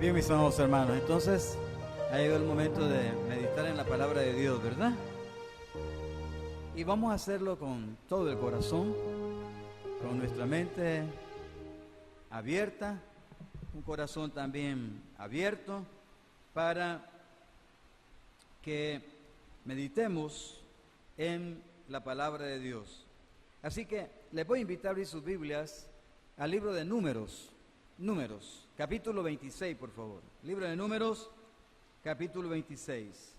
Bien, mis amados hermanos, entonces ha llegado el momento de meditar en la palabra de Dios, ¿verdad? Y vamos a hacerlo con todo el corazón, con nuestra mente abierta, un corazón también abierto, para que meditemos en la palabra de Dios. Así que les voy a invitar a abrir sus Biblias al libro de Números, capítulo 26, por favor. Libro de Números, capítulo 26.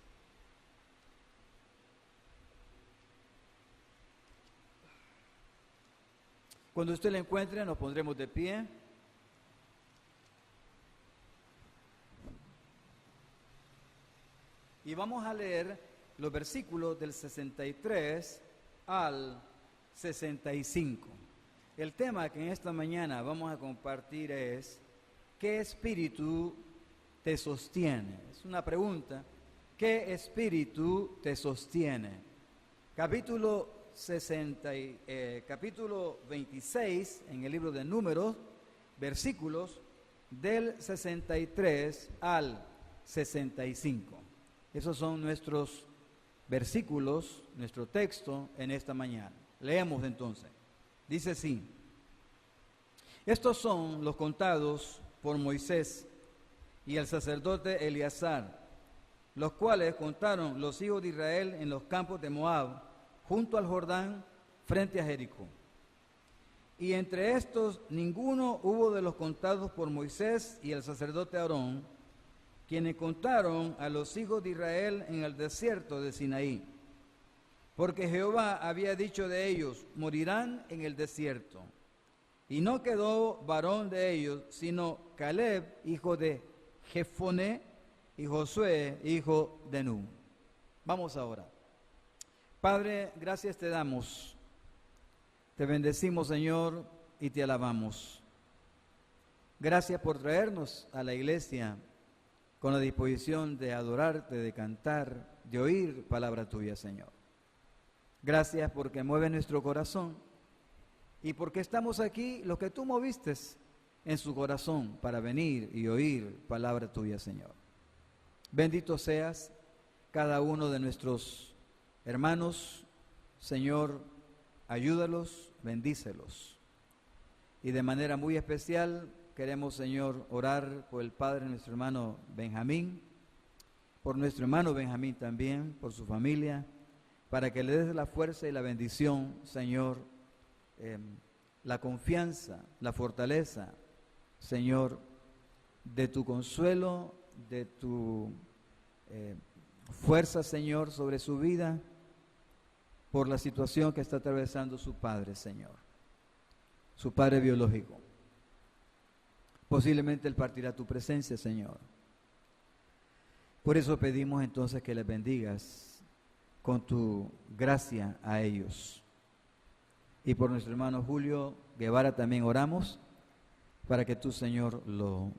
Cuando usted lo encuentre, nos pondremos de pie. Y vamos a leer los versículos del 63 al 65. El tema que en esta mañana vamos a compartir es: ¿qué espíritu te sostiene? Es una pregunta. ¿Qué espíritu te sostiene? Capítulo 26 en el libro de Números, versículos del 63 al 65. Esos son nuestros versículos, nuestro texto en esta mañana. Leemos entonces. Dice así: estos son los contados por Moisés y el sacerdote Eleazar, los cuales contaron los hijos de Israel en los campos de Moab, junto al Jordán, frente a Jericó. Y entre estos ninguno hubo de los contados por Moisés y el sacerdote Aarón, quienes contaron a los hijos de Israel en el desierto de Sinaí. Porque Jehová había dicho de ellos: morirán en el desierto. Y no quedó varón de ellos, sino Caleb, hijo de Jefoné, y Josué, hijo de Nun. Vamos ahora. Padre, gracias te damos. Te bendecimos, Señor, y te alabamos. Gracias por traernos a la iglesia con la disposición de adorarte, de cantar, de oír palabra tuya, Señor. Gracias porque mueve nuestro corazón y porque estamos aquí los que tú moviste en su corazón para venir y oír palabra tuya, Señor. Bendito seas cada uno de nuestros hermanos, Señor, ayúdalos, bendícelos. Y de manera muy especial queremos, Señor, orar por el padre de nuestro hermano Benjamín, por nuestro hermano Benjamín también, por su familia, para que le des la fuerza y la bendición, Señor, la confianza, la fortaleza, Señor, de tu consuelo, de tu fuerza, Señor, sobre su vida, por la situación que está atravesando su padre, Señor, su padre biológico. Posiblemente él partirá a tu presencia, Señor. Por eso pedimos entonces que les bendigas con tu gracia a ellos. Y por nuestro hermano Julio Guevara también oramos para que tú, Señor, lo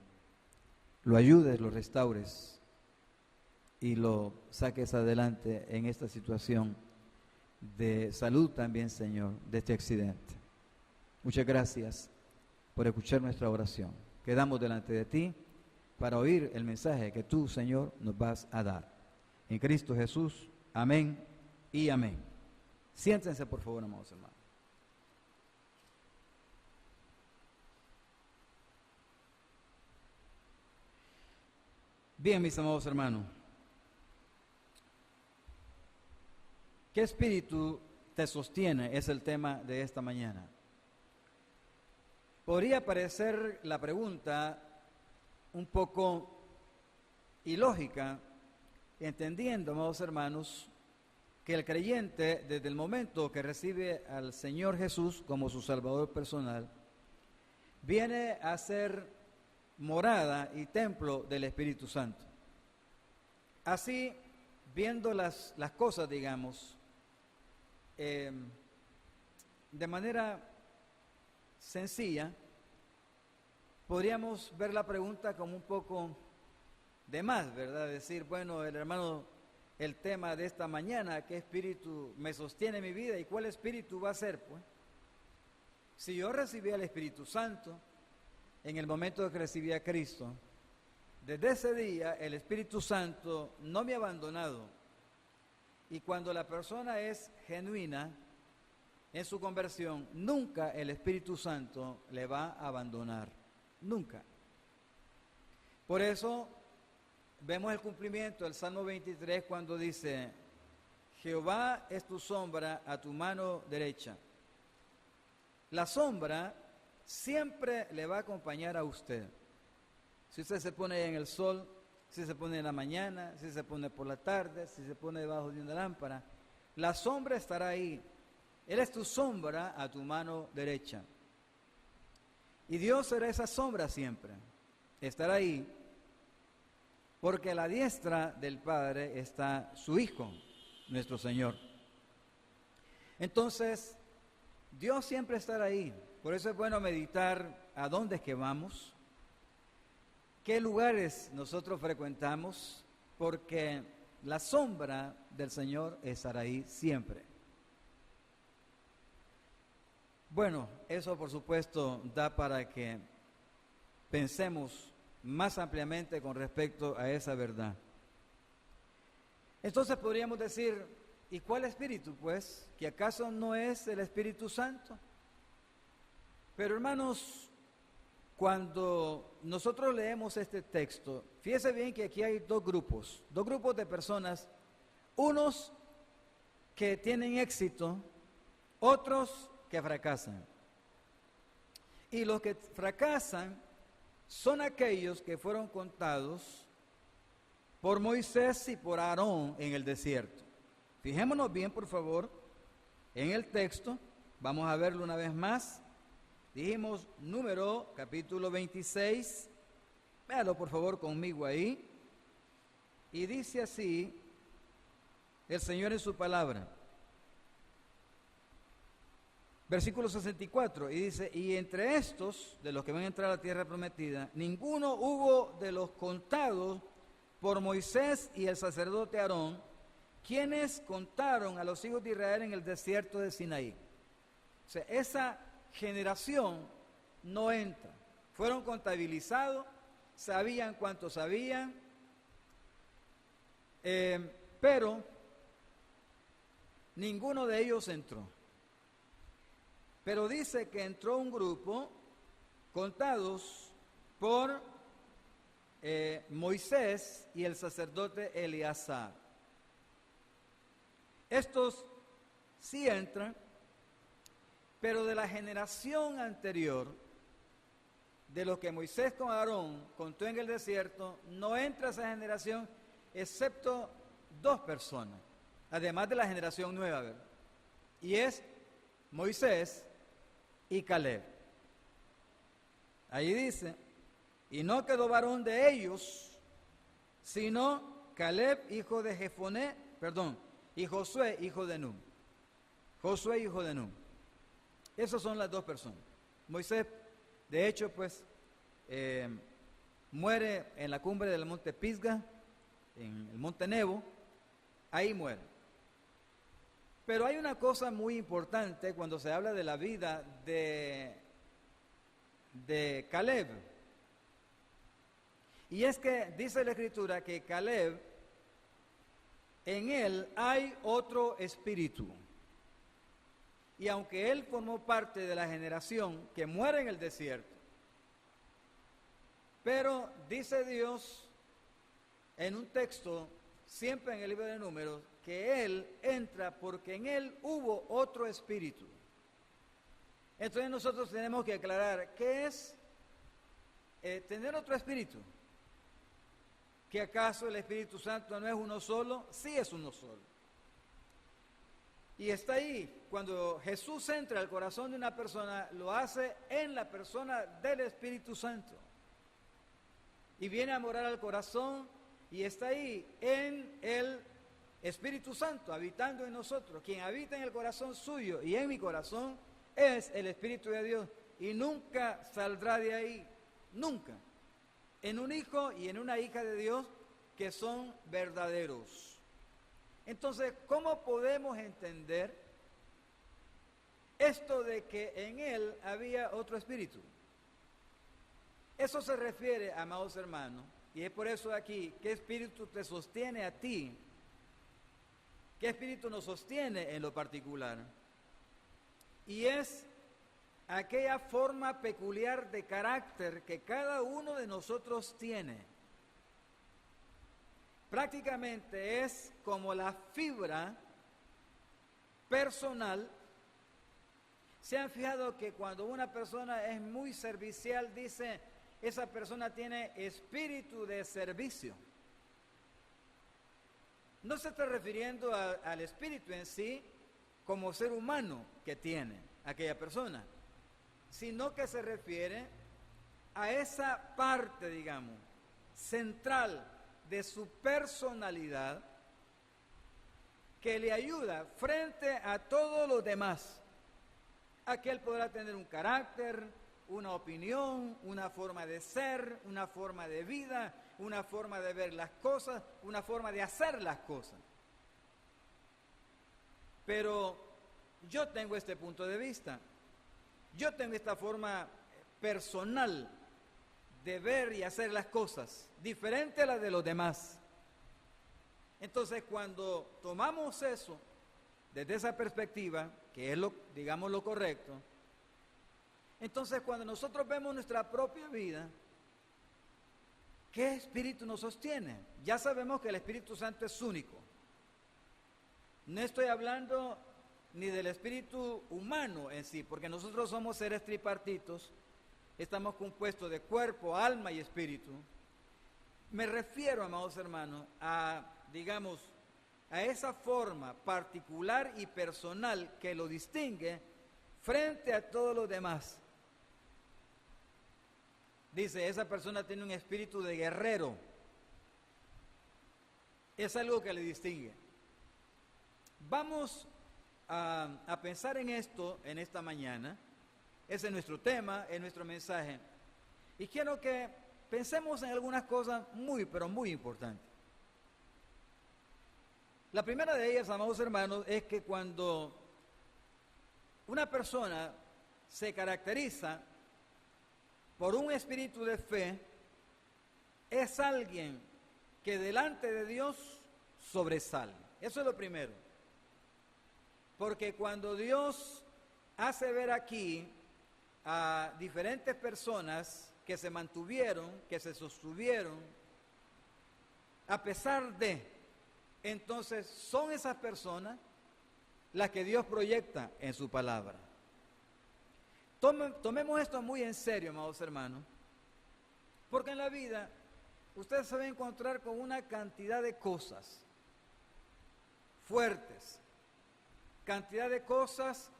ayudes, lo restaures y lo saques adelante en esta situación de salud también, Señor, de este accidente. Muchas gracias por escuchar nuestra oración. Quedamos delante de ti para oír el mensaje que tú, Señor, nos vas a dar. En Cristo Jesús. Amén y amén. Siéntense, por favor, amados hermanos. Bien, mis amados hermanos. ¿Qué espíritu te sostiene? Es el tema de esta mañana. Podría parecer la pregunta un poco ilógica, entendiendo, amados hermanos, que el creyente, desde el momento que recibe al Señor Jesús como su Salvador personal, viene a ser morada y templo del Espíritu Santo. Así, viendo las cosas, digamos, de manera sencilla, podríamos ver la pregunta como un poco de más, ¿verdad? Decir, bueno, el tema de esta mañana: ¿qué espíritu me sostiene en mi vida? ¿Y cuál espíritu va a ser, pues? Si yo recibí al Espíritu Santo en el momento que recibí a Cristo, desde ese día el Espíritu Santo no me ha abandonado. Y cuando la persona es genuina en su conversión, nunca el Espíritu Santo le va a abandonar. Nunca. Por eso vemos el cumplimiento del Salmo 23 cuando dice: Jehová es tu sombra a tu mano derecha. La sombra siempre le va a acompañar a usted. Si usted se pone en el sol, si se pone en la mañana, si se pone por la tarde, si se pone debajo de una lámpara, la sombra estará ahí. Él es tu sombra a tu mano derecha. Y Dios será esa sombra siempre. Estará ahí, porque a la diestra del Padre está su Hijo, nuestro Señor. Entonces, Dios siempre estará ahí. Por eso es bueno meditar a dónde es que vamos, qué lugares nosotros frecuentamos, porque la sombra del Señor estará ahí siempre. Bueno, eso por supuesto da para que pensemos más ampliamente con respecto a esa verdad. Entonces podríamos decir, ¿y cuál espíritu? Pues, ¿que acaso no es el Espíritu Santo? Pero hermanos, cuando nosotros leemos este texto, fíjese bien que aquí hay dos grupos de personas, unos que tienen éxito, otros que fracasan. Y los que fracasan son aquellos que fueron contados por Moisés y por Aarón en el desierto. Fijémonos bien, por favor, en el texto, vamos a verlo una vez más. Dijimos Número, capítulo 26, véalo por favor conmigo ahí, y dice así el Señor en su palabra. Versículo 64, y dice: y entre estos, de los que van a entrar a la tierra prometida, ninguno hubo de los contados por Moisés y el sacerdote Aarón, quienes contaron a los hijos de Israel en el desierto de Sinaí. O sea, esa generación no entra. Fueron contabilizados, sabían cuánto sabían, pero ninguno de ellos entró. Pero dice que entró un grupo contados por Moisés y el sacerdote Eleazar. Estos sí entran, pero de la generación anterior, de lo que Moisés con Aarón contó en el desierto, no entra esa generación excepto dos personas, además de la generación nueva, ¿verdad? Y es Moisés y Caleb. Ahí dice: y no quedó varón de ellos, sino Caleb, hijo de Jefoné, y Josué, hijo de Nun. Josué, hijo de Nun. Esas son las dos personas. Moisés, de hecho, pues, muere en la cumbre del monte Pisga, en el monte Nebo, ahí muere. Pero hay una cosa muy importante cuando se habla de la vida de Caleb. Y es que dice la Escritura que Caleb, en él hay otro espíritu. Y aunque él formó parte de la generación que muere en el desierto, pero dice Dios en un texto, siempre en el libro de Números, que él entra porque en él hubo otro espíritu. Entonces nosotros tenemos que aclarar, ¿qué es tener otro espíritu? ¿Que acaso el Espíritu Santo no es uno solo? Sí es uno solo. Y está ahí, cuando Jesús entra al corazón de una persona, lo hace en la persona del Espíritu Santo. Y viene a morar al corazón y está ahí en el Espíritu Santo, habitando en nosotros. Quien habita en el corazón suyo y en mi corazón es el Espíritu de Dios. Y nunca saldrá de ahí, nunca. En un hijo y en una hija de Dios que son verdaderos. Entonces, ¿cómo podemos entender esto de que en él había otro espíritu? Eso se refiere, amados hermanos, Y es por eso aquí, ¿qué espíritu te sostiene a ti? ¿Qué espíritu nos sostiene en lo particular? Y es aquella forma peculiar de carácter que cada uno de nosotros tiene. Prácticamente es como la fibra personal. ¿Se han fijado que cuando una persona es muy servicial, dice, esa persona tiene espíritu de servicio? No se está refiriendo al espíritu en sí como ser humano que tiene aquella persona, sino que se refiere a esa parte, digamos, central de su personalidad que le ayuda frente a todos los demás. A que él podrá tener un carácter, una opinión, una forma de ser, una forma de vida, una forma de ver las cosas, una forma de hacer las cosas. Pero yo tengo este punto de vista, yo tengo esta forma personal de ver y hacer las cosas, diferente a la de los demás. Entonces, cuando tomamos eso desde esa perspectiva, que es digamos lo correcto, entonces cuando nosotros vemos nuestra propia vida, ¿qué espíritu nos sostiene? Ya sabemos que el Espíritu Santo es único. No estoy hablando ni del espíritu humano en sí, porque nosotros somos seres tripartitos, estamos compuestos de cuerpo, alma y espíritu. Me refiero, amados hermanos, digamos, a esa forma particular y personal que lo distingue frente a todos los demás. Dice, esa persona tiene un espíritu de guerrero. Es algo que le distingue. Vamos a pensar en esto en esta mañana. Ese es nuestro tema, es nuestro mensaje. Y quiero que pensemos en algunas cosas muy, pero muy importantes. La primera de ellas, amados hermanos, es que cuando una persona se caracteriza por un espíritu de fe, es alguien que delante de Dios sobresale. Eso es lo primero. Porque cuando Dios hace ver aquí a diferentes personas que se mantuvieron, que se sostuvieron, a pesar de, entonces son esas personas las que Dios proyecta en su palabra. Tomemos esto muy en serio, amados hermanos, porque en la vida usted se va a encontrar con una cantidad de cosas fuertes, cantidad de cosas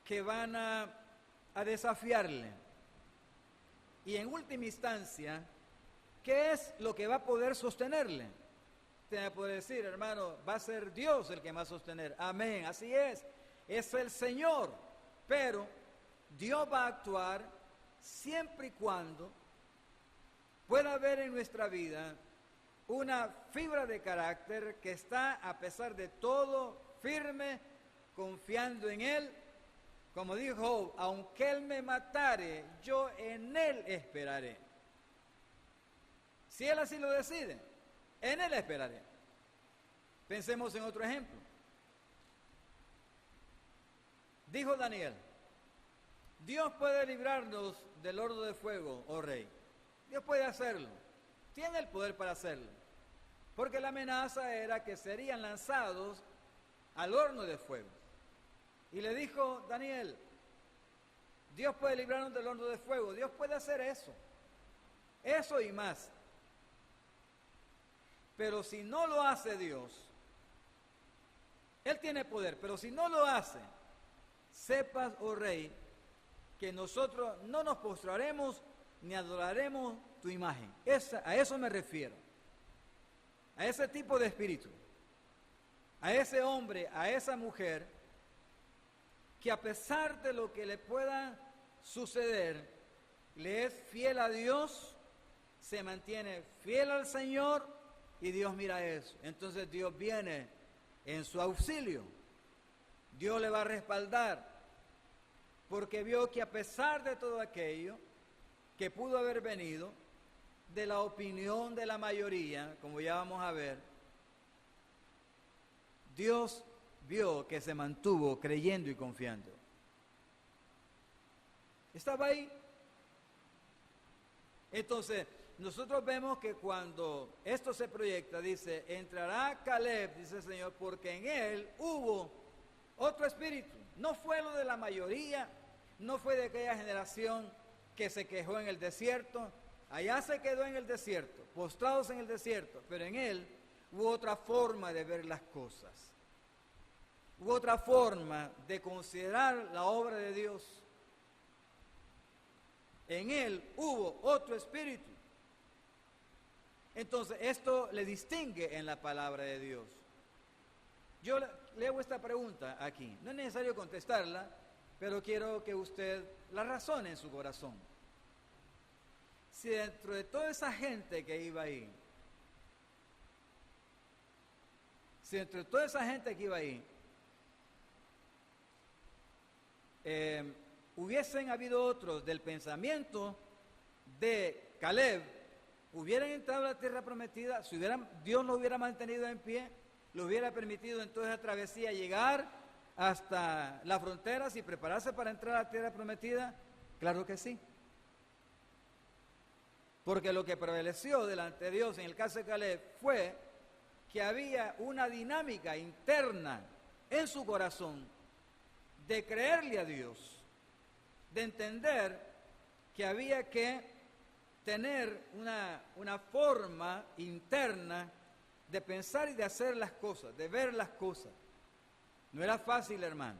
que van a desafiarle. Y en última instancia, ¿qué es lo que va a poder sostenerle? Usted me puede decir, hermano, va a ser Dios el que me va a sostener. Amén, así es el Señor. Pero Dios va a actuar siempre y cuando pueda haber en nuestra vida una fibra de carácter que está, a pesar de todo, firme, confiando en Él. Como dijo Job, aunque Él me matare, yo en Él esperaré. Si Él así lo decide, en Él esperaré. Pensemos en otro ejemplo. Dijo Daniel, Dios puede librarnos del horno de fuego, oh rey. Dios puede hacerlo. Tiene el poder para hacerlo. Porque la amenaza era que serían lanzados al horno de fuego. Y le dijo Daniel, Dios puede librarnos del horno de fuego. Dios puede hacer eso. Eso y más. Pero si no lo hace Dios, Él tiene poder, pero si no lo hace, sepas, oh rey, que nosotros no nos postraremos ni adoraremos tu imagen. A eso me refiero. A ese tipo de espíritu. A ese hombre, a esa mujer, que a pesar de lo que le pueda suceder, le es fiel a Dios, se mantiene fiel al Señor y Dios mira eso. Entonces Dios viene en su auxilio. Dios le va a respaldar, porque vio que a pesar de todo aquello que pudo haber venido, de la opinión de la mayoría, como ya vamos a ver, Dios vio que se mantuvo creyendo y confiando. Estaba ahí. Entonces, nosotros vemos que cuando esto se proyecta, dice, entrará Caleb, dice el Señor, porque en él hubo otro espíritu. No fue lo de la mayoría, no fue de aquella generación que se quejó en el desierto. Allá se quedó en el desierto, postrados en el desierto, pero en él hubo otra forma de ver las cosas. Hubo otra forma de considerar la obra de Dios. En él hubo otro espíritu. Entonces, esto le distingue en la palabra de Dios. Yo le hago esta pregunta aquí. No es necesario contestarla, pero quiero que usted la razone en su corazón. Si dentro de toda esa gente que iba ahí, hubiesen habido otros del pensamiento de Caleb, hubieran entrado a la tierra prometida, Dios lo hubiera mantenido en pie, le hubiera permitido entonces la travesía llegar hasta las fronteras y prepararse para entrar a la tierra prometida. Claro que sí. Porque lo que prevaleció delante de Dios en el caso de Caleb fue que había una dinámica interna en su corazón de creerle a Dios, de entender que había que tener una forma interna de pensar y de hacer las cosas, de ver las cosas. No era fácil, hermano.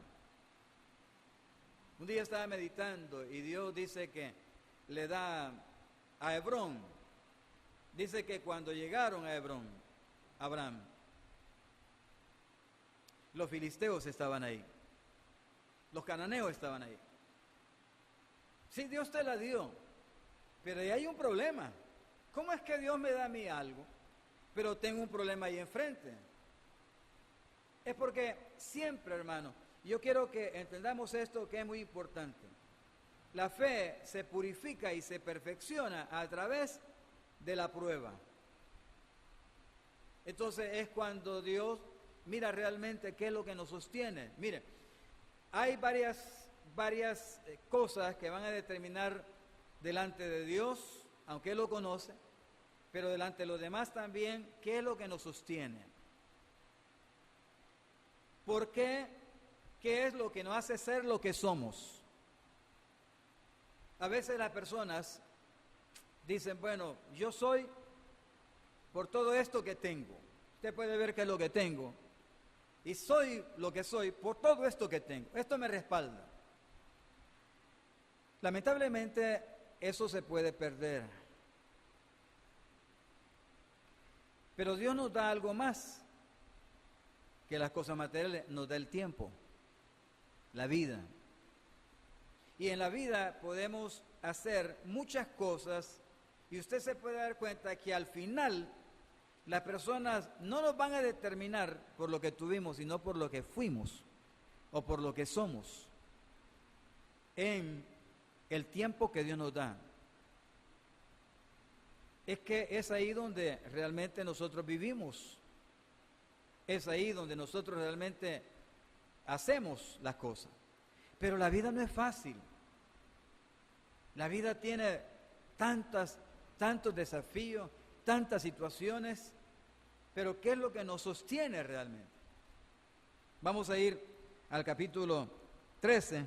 Un día estaba meditando y Dios dice que le da a Hebrón, dice que cuando llegaron a Hebrón, Abraham, los filisteos estaban ahí, los cananeos estaban ahí. Sí, Dios te la dio, pero ahí hay un problema. ¿Cómo es que Dios me da a mí algo, pero tengo un problema ahí enfrente? Es porque siempre, hermano, yo quiero que entendamos esto que es muy importante. La fe se purifica y se perfecciona a través de la prueba. Entonces es cuando Dios mira realmente qué es lo que nos sostiene. Mire, hay varias cosas que van a determinar delante de Dios, aunque Él lo conoce, pero delante de los demás también, qué es lo que nos sostiene. ¿Por qué? ¿Qué es lo que nos hace ser lo que somos? A veces las personas dicen, bueno, yo soy por todo esto que tengo. Usted puede ver qué es lo que tengo. Y soy lo que soy por todo esto que tengo. Esto me respalda. Lamentablemente, eso se puede perder. Pero Dios nos da algo más que las cosas materiales, nos da el tiempo, la vida. Y en la vida podemos hacer muchas cosas y usted se puede dar cuenta que al final las personas no nos van a determinar por lo que tuvimos, sino por lo que fuimos o por lo que somos en el tiempo que Dios nos da. Es que es ahí donde realmente nosotros vivimos. Es ahí donde nosotros realmente hacemos las cosas. Pero la vida no es fácil. La vida tiene tantos desafíos, tantas situaciones, pero ¿qué es lo que nos sostiene realmente? Vamos a ir al capítulo 13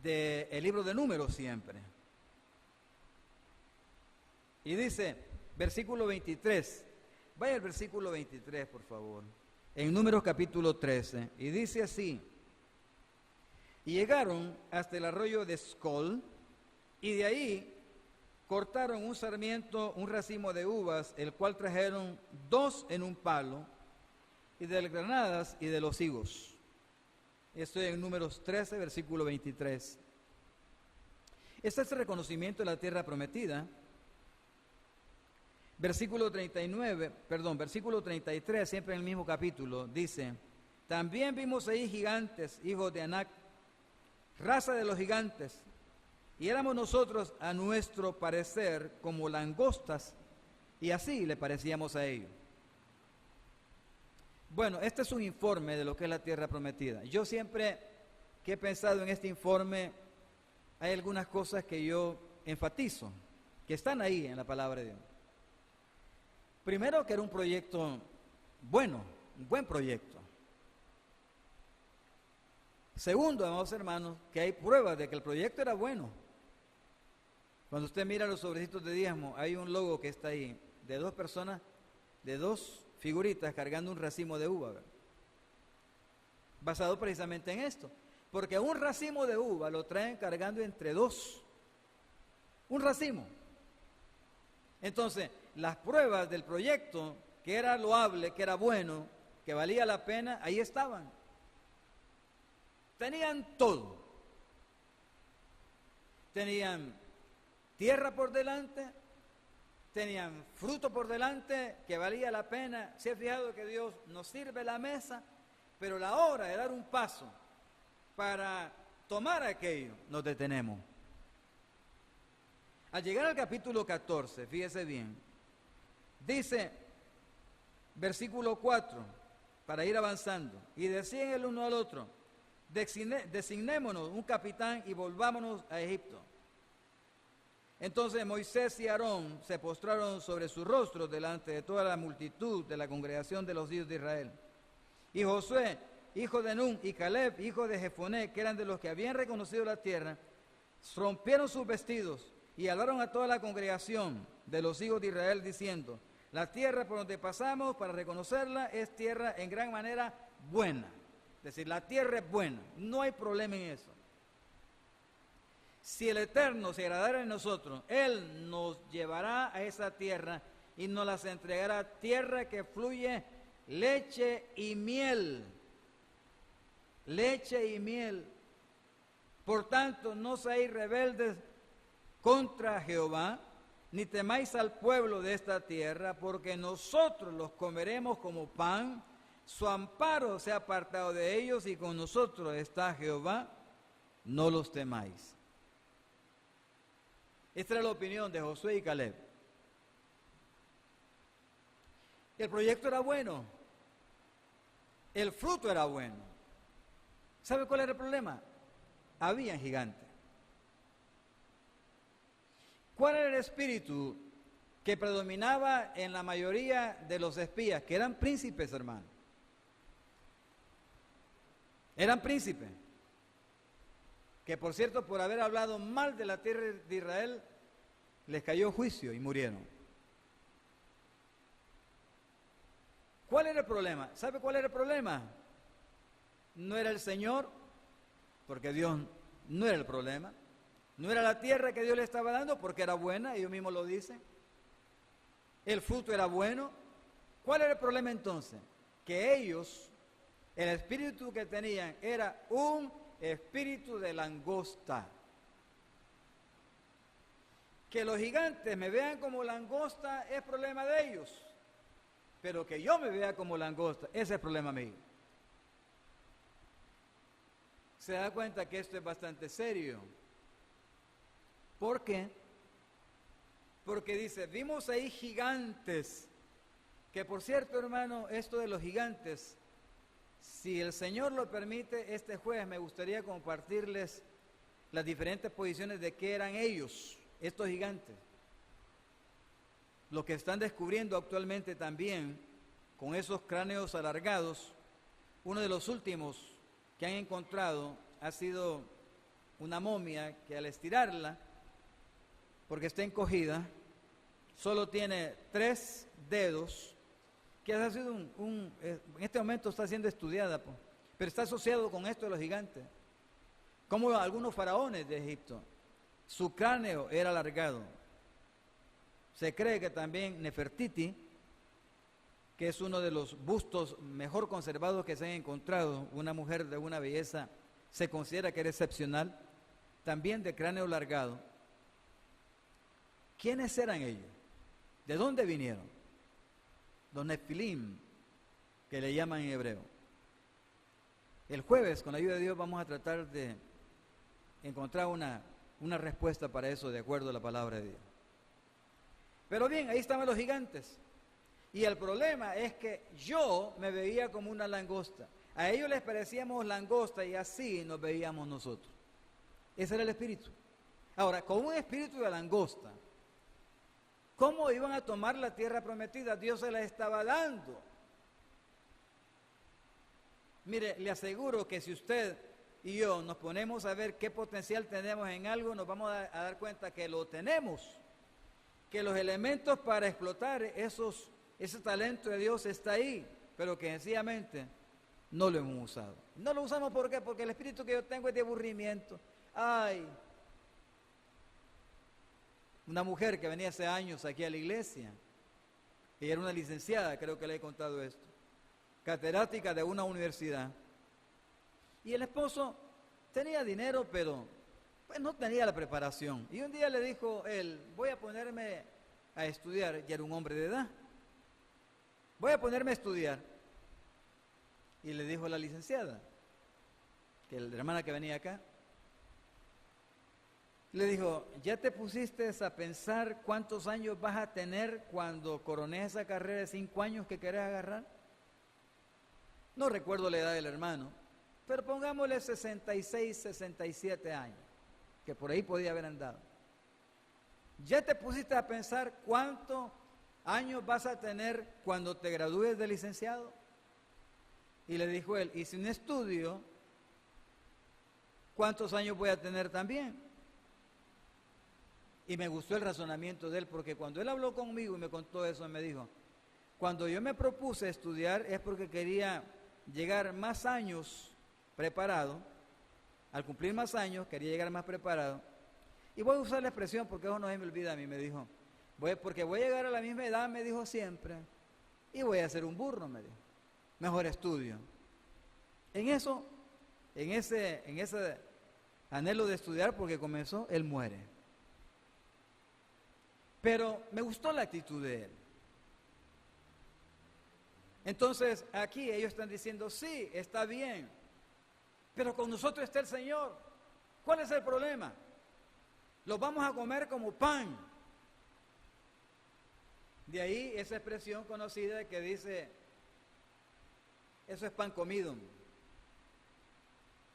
del libro de Números siempre. Y dice, versículo 23, vaya al versículo 23, por favor, en Números capítulo 13, y dice así: y llegaron hasta el arroyo de Escol, y de ahí cortaron un sarmiento, un racimo de uvas, el cual trajeron 2 en un palo, y de las granadas y de los higos. Estoy en Números 13, versículo 23. Este es el reconocimiento de la tierra prometida. Versículo 33, siempre en el mismo capítulo, dice: también vimos ahí gigantes, hijos de Anac, raza de los gigantes, y éramos nosotros a nuestro parecer como langostas, y así le parecíamos a ellos. Bueno, este es un informe de lo que es la tierra prometida. Yo siempre que he pensado en este informe, hay algunas cosas que yo enfatizo, que están ahí en la palabra de Dios. Primero, que era un proyecto bueno, un buen proyecto. Segundo, amados hermanos, que hay pruebas de que el proyecto era bueno. Cuando usted mira los sobrecitos de diezmo, hay un logo que está ahí, de dos personas, de dos figuritas cargando un racimo de uva, ¿verdad? Basado precisamente en esto. Porque un racimo de uva lo traen cargando entre dos. Un racimo. Entonces, las pruebas del proyecto, que era loable, que era bueno, que valía la pena, ahí estaban. Tenían todo. Tenían tierra por delante, tenían fruto por delante, que valía la pena. Se ha fijado que Dios nos sirve la mesa, pero la hora de dar un paso para tomar aquello, nos detenemos. Al llegar al capítulo 14, fíjese bien, dice, versículo 4, para ir avanzando, y decían el uno al otro, designémonos un capitán y volvámonos a Egipto. Entonces Moisés y Aarón se postraron sobre sus rostros delante de toda la multitud de la congregación de los hijos de Israel. Y Josué, hijo de Nun, y Caleb, hijo de Jefoné, que eran de los que habían reconocido la tierra, rompieron sus vestidos y hablaron a toda la congregación de los hijos de Israel diciendo, la tierra por donde pasamos para reconocerla es tierra en gran manera buena. Es decir, la tierra es buena, no hay problema en eso. Si el Eterno se agradara en nosotros, Él nos llevará a esa tierra y nos las entregará, tierra que fluye leche y miel. Leche y miel. Por tanto, no seáis rebeldes contra Jehová, ni temáis al pueblo de esta tierra, porque nosotros los comeremos como pan, su amparo se ha apartado de ellos y con nosotros está Jehová, no los temáis. Esta era la opinión de Josué y Caleb. El proyecto era bueno, el fruto era bueno. ¿Sabe cuál era el problema? Había gigantes. ¿Cuál era el espíritu que predominaba en la mayoría de los espías? Que eran príncipes, hermano. Eran príncipes. Que por cierto, por haber hablado mal de la tierra de Israel, les cayó juicio y murieron. ¿Cuál era el problema? ¿Sabe cuál era el problema? No era el Señor, porque Dios no era el problema. No era la tierra que Dios le estaba dando, porque era buena, ellos mismos lo dicen. El fruto era bueno. ¿Cuál era el problema entonces? Que ellos, el espíritu que tenían era un espíritu de langosta. Que los gigantes me vean como langosta es problema de ellos, pero que yo me vea como langosta, ese es el problema mío. Se da cuenta que esto es bastante serio. ¿Por qué? Porque dice, vimos ahí gigantes, que por cierto, hermano, esto de los gigantes, si el Señor lo permite, este jueves me gustaría compartirles las diferentes posiciones de qué eran ellos, estos gigantes. Lo que están descubriendo actualmente también, con esos cráneos alargados, uno de los últimos que han encontrado ha sido una momia que al estirarla, porque está encogida, solo tiene 3 dedos, que ha sido en este momento está siendo estudiada, pero está asociado con esto de los gigantes. Como algunos faraones de Egipto, su cráneo era alargado. Se cree que también Nefertiti, que es uno de los bustos mejor conservados que se han encontrado, una mujer de una belleza, se considera que era excepcional, también de cráneo alargado. ¿Quiénes eran ellos? ¿De dónde vinieron? Los Nefilim, que le llaman en hebreo. El jueves, con la ayuda de Dios, vamos a tratar de encontrar una una respuesta para eso de acuerdo a la palabra de Dios. Pero bien, ahí estaban los gigantes. Y el problema es que yo me veía como una langosta. A ellos les parecíamos langosta y así nos veíamos nosotros. Ese era el espíritu. Ahora, con un espíritu de langosta, ¿cómo iban a tomar la tierra prometida? Dios se la estaba dando. Mire, le aseguro que si usted y yo nos ponemos a ver qué potencial tenemos en algo, nos vamos a dar cuenta que lo tenemos, que los elementos para explotar ese talento de Dios está ahí, pero que sencillamente no lo hemos usado. No lo usamos ¿por qué? Porque el espíritu que yo tengo es de aburrimiento. Ay, una mujer que venía hace años aquí a la iglesia, ella era una licenciada, creo que le he contado esto, catedrática de una universidad, y el esposo tenía dinero, pero pues no tenía la preparación, y un día le dijo él, voy a ponerme a estudiar, ya era un hombre de edad, voy a ponerme a estudiar, y le dijo la licenciada, que la hermana que venía acá, le dijo, ¿ya te pusiste a pensar cuántos años vas a tener cuando corones esa carrera de 5 años que querés agarrar? No recuerdo la edad del hermano, pero pongámosle 66, 67 años, que por ahí podía haber andado. ¿Ya te pusiste a pensar cuántos años vas a tener cuando te gradúes de licenciado? Y le dijo él, y sin estudio, ¿cuántos años voy a tener también? Y me gustó el razonamiento de él, porque cuando él habló conmigo y me contó eso, me dijo, cuando yo me propuse estudiar es porque quería llegar más años preparado, al cumplir más años quería llegar más preparado, y voy a usar la expresión porque eso no se me olvida a mí, me dijo, porque voy a llegar a la misma edad, me dijo siempre, y voy a ser un burro, me dijo, mejor estudio. En ese anhelo de estudiar, porque comenzó, él muere. Pero me gustó la actitud de él. Entonces, aquí ellos están diciendo, sí, está bien, pero con nosotros está el Señor. ¿Cuál es el problema? Los vamos a comer como pan. De ahí esa expresión conocida que dice, eso es pan comido.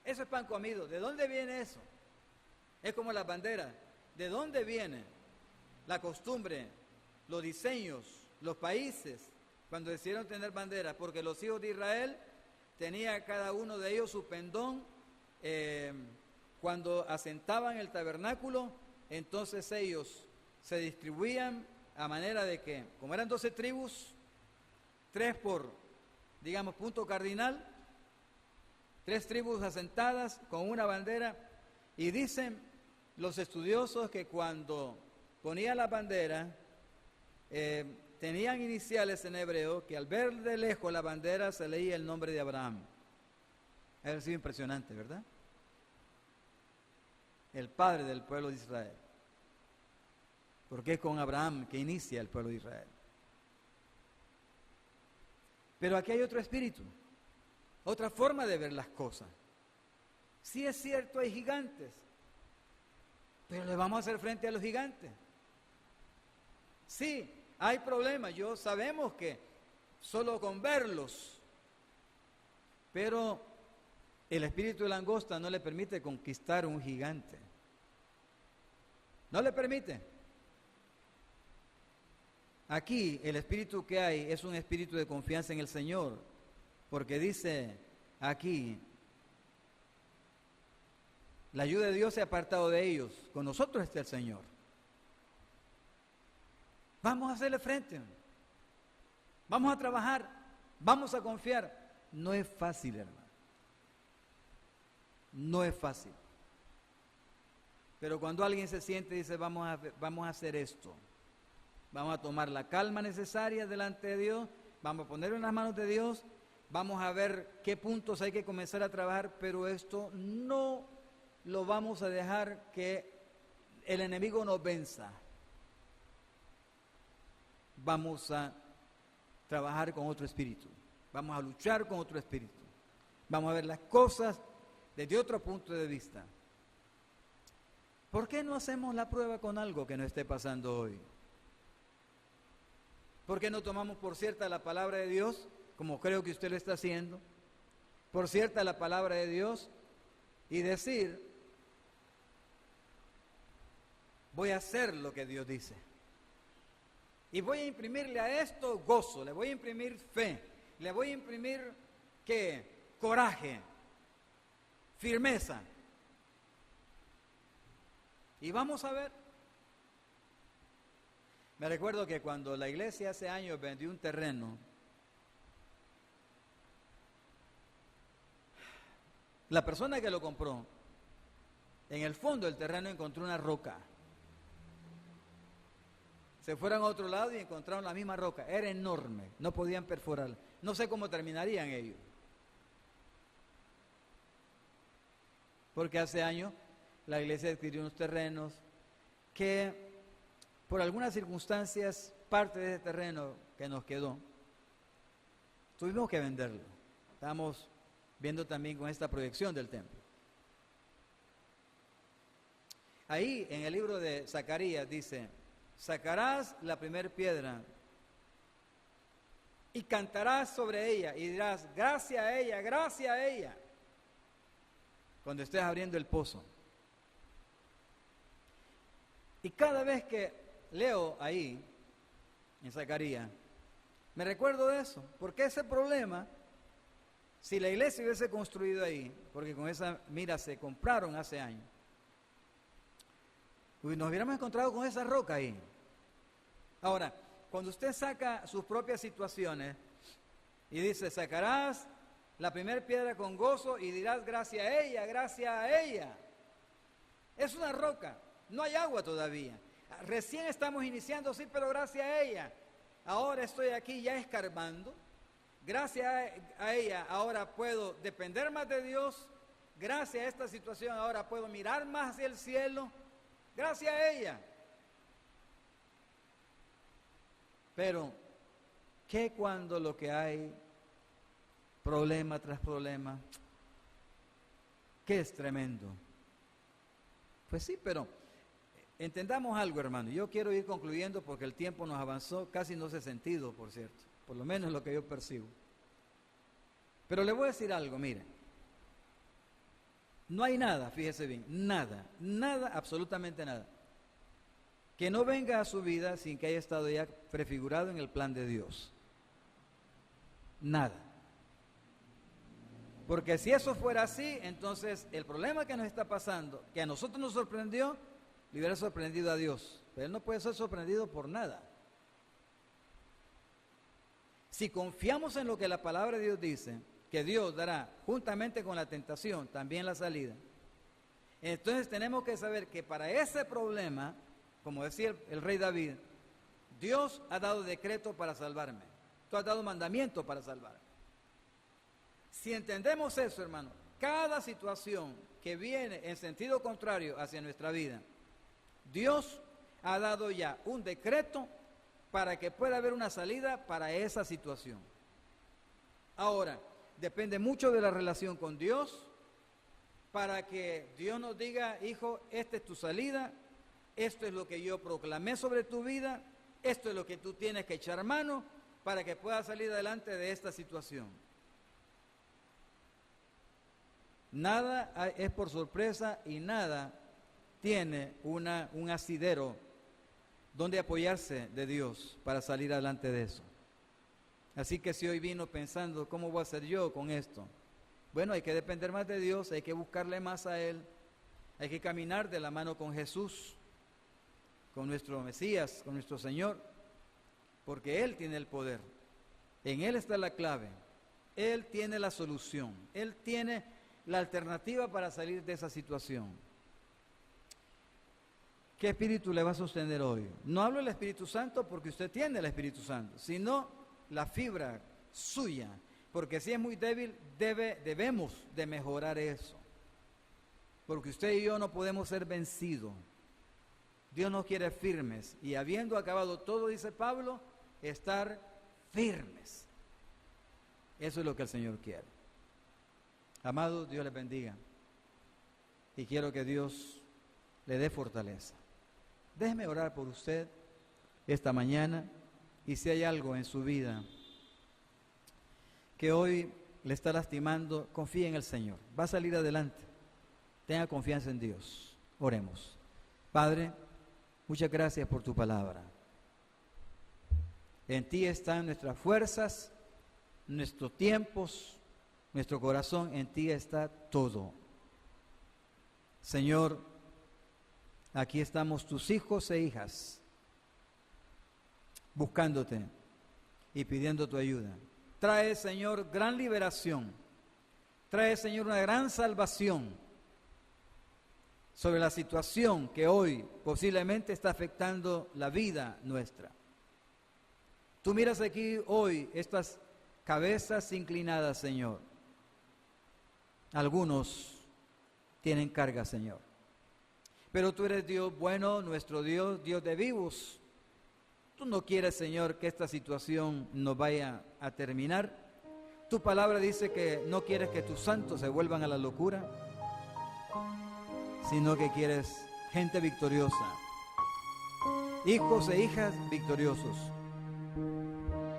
Eso es pan comido. ¿De dónde viene eso? Es como la bandera. ¿De dónde viene la costumbre, los diseños, los países, cuando decidieron tener banderas? Porque los hijos de Israel tenía cada uno de ellos su pendón, cuando asentaban el tabernáculo, entonces ellos se distribuían a manera de que, como eran 12 tribus, 3 por, digamos, punto cardinal, 3 tribus asentadas con una bandera, y dicen los estudiosos que cuando ponía la bandera, tenían iniciales en hebreo, que al ver de lejos la bandera se leía el nombre de Abraham. Ha sido impresionante, ¿verdad? El padre del pueblo de Israel. Porque es con Abraham que inicia el pueblo de Israel. Pero aquí hay otro espíritu, otra forma de ver las cosas. Sí es cierto, hay gigantes, pero le vamos a hacer frente a los gigantes. Sí, hay problemas, sabemos que solo con verlos, pero el espíritu de langosta no le permite conquistar un gigante. No le permite. Aquí el espíritu que hay es un espíritu de confianza en el Señor, porque dice aquí, la ayuda de Dios se ha apartado de ellos, con nosotros está el Señor. Vamos a hacerle frente, vamos a trabajar, vamos a confiar. No es fácil, hermano, no es fácil. Pero cuando alguien se siente y dice, vamos a hacer esto, vamos a tomar la calma necesaria delante de Dios, vamos a ponerlo en las manos de Dios, vamos a ver qué puntos hay que comenzar a trabajar, pero esto no lo vamos a dejar que el enemigo nos venza. Vamos a trabajar con otro espíritu, vamos a luchar con otro espíritu, vamos a ver las cosas desde otro punto de vista. ¿Por qué no hacemos la prueba con algo que no esté pasando hoy? ¿Por qué no tomamos por cierta la palabra de Dios, como creo que usted lo está haciendo? Por cierta la palabra de Dios y decir, voy a hacer lo que Dios dice. Y voy a imprimirle a esto gozo, le voy a imprimir fe, le voy a imprimir, ¿qué? Coraje, firmeza. Y vamos a ver. Me recuerdo que cuando la iglesia hace años vendió un terreno, la persona que lo compró, en el fondo del terreno encontró una roca. Se fueron a otro lado y encontraron la misma roca. Era enorme, no podían perforarla. No sé cómo terminarían ellos. Porque hace años la iglesia adquirió unos terrenos que, por algunas circunstancias, parte de ese terreno que nos quedó, tuvimos que venderlo. Estamos viendo también con esta proyección del templo. Ahí en el libro de Zacarías dice, sacarás la primer piedra y cantarás sobre ella y dirás, gracias a ella, gracias a ella, cuando estés abriendo el pozo. Y cada vez que leo ahí, en Zacarías, me recuerdo de eso, porque ese problema, si la iglesia hubiese construido ahí, porque con esa mira se compraron hace años, nos hubiéramos encontrado con esa roca ahí. Ahora, cuando usted saca sus propias situaciones y dice, sacarás la primera piedra con gozo y dirás gracias a ella, gracias a ella. Es una roca, no hay agua todavía. Recién estamos iniciando, sí, pero gracias a ella. Ahora estoy aquí ya escarbando. Gracias a ella ahora puedo depender más de Dios. Gracias a esta situación ahora puedo mirar más hacia el cielo. Gracias a ella. Pero, ¿qué cuando lo que hay, problema tras problema, que es tremendo? Pues sí, pero entendamos algo, hermano. Yo quiero ir concluyendo porque el tiempo nos avanzó, casi no hace sentido, por cierto, por lo menos lo que yo percibo. Pero le voy a decir algo, mire. No hay nada, fíjese bien, nada, absolutamente nada, que no venga a su vida sin que haya estado ya prefigurado en el plan de Dios. Nada. Porque si eso fuera así, entonces el problema que nos está pasando, que a nosotros nos sorprendió, le hubiera sorprendido a Dios. Pero Él no puede ser sorprendido por nada. Si confiamos en lo que la palabra de Dios dice, que Dios dará juntamente con la tentación también la salida, entonces tenemos que saber que para ese problema, como decía el rey David, Dios ha dado decreto para salvarme. Tú has dado mandamiento para salvarme. Si entendemos eso, hermano, cada situación que viene en sentido contrario hacia nuestra vida, Dios ha dado ya un decreto para que pueda haber una salida para esa situación. Ahora, depende mucho de la relación con Dios para que Dios nos diga, hijo, esta es tu salida, esto es lo que yo proclamé sobre tu vida, esto es lo que tú tienes que echar mano para que puedas salir adelante de esta situación. Nada es por sorpresa y nada tiene un asidero donde apoyarse de Dios para salir adelante de eso. Así que si hoy vino pensando, ¿cómo voy a hacer yo con esto? Bueno, hay que depender más de Dios, hay que buscarle más a Él, hay que caminar de la mano con Jesús, con nuestro Mesías, con nuestro Señor, porque Él tiene el poder, en Él está la clave, Él tiene la solución, Él tiene la alternativa para salir de esa situación. ¿Qué espíritu le va a sostener hoy? No hablo del Espíritu Santo porque usted tiene el Espíritu Santo, sino la fibra suya, porque si es muy débil, debemos de mejorar eso, porque usted y yo no podemos ser vencidos. Dios nos quiere firmes, y habiendo acabado todo, dice Pablo, estar firmes. Eso es lo que el Señor quiere. Amados, Dios les bendiga, y quiero que Dios le dé fortaleza. Déjeme orar por usted esta mañana, y si hay algo en su vida que hoy le está lastimando, confíe en el Señor. Va a salir adelante. Tenga confianza en Dios. Oremos. Padre, muchas gracias por tu palabra. En ti están nuestras fuerzas, nuestros tiempos, nuestro corazón. En ti está todo. Señor, aquí estamos tus hijos e hijas, buscándote y pidiendo tu ayuda. Trae, Señor, gran liberación. Trae, Señor, una gran salvación sobre la situación que hoy posiblemente está afectando la vida nuestra. Tú miras aquí hoy estas cabezas inclinadas, Señor. Algunos tienen carga, Señor. Pero tú eres Dios bueno, nuestro Dios, Dios de vivos. Tú no quieres, Señor, que esta situación nos vaya a terminar. Tu palabra dice que no quieres que tus santos se vuelvan a la locura, sino que quieres gente victoriosa, hijos e hijas victoriosos.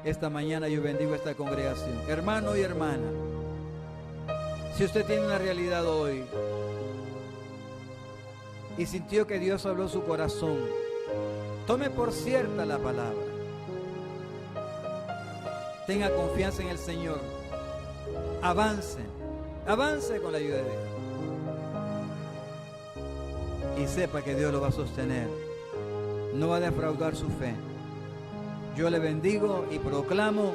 Esta mañana yo bendigo a esta congregación. Hermano y hermana, si usted tiene una realidad hoy y sintió que Dios habló su corazón, tome por cierta la palabra. Tenga confianza en el Señor. Avance con la ayuda de Dios. Y sepa que Dios lo va a sostener. No va a defraudar su fe. Yo le bendigo y proclamo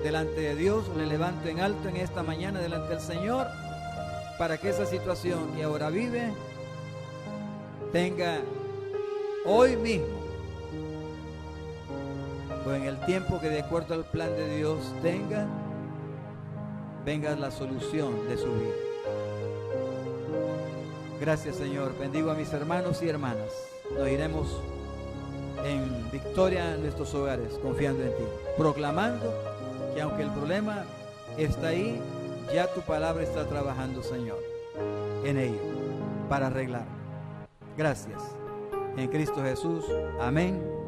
delante de Dios, le levanto en alto en esta mañana delante del Señor, para que esa situación que ahora vive tenga hoy mismo, o en el tiempo que de acuerdo al plan de Dios venga la solución de su vida. Gracias, Señor. Bendigo a mis hermanos y hermanas. Nos iremos en victoria en nuestros hogares, confiando en ti, proclamando que aunque el problema está ahí, ya tu palabra está trabajando, Señor, en ello, para arreglar. Gracias. En Cristo Jesús. Amén.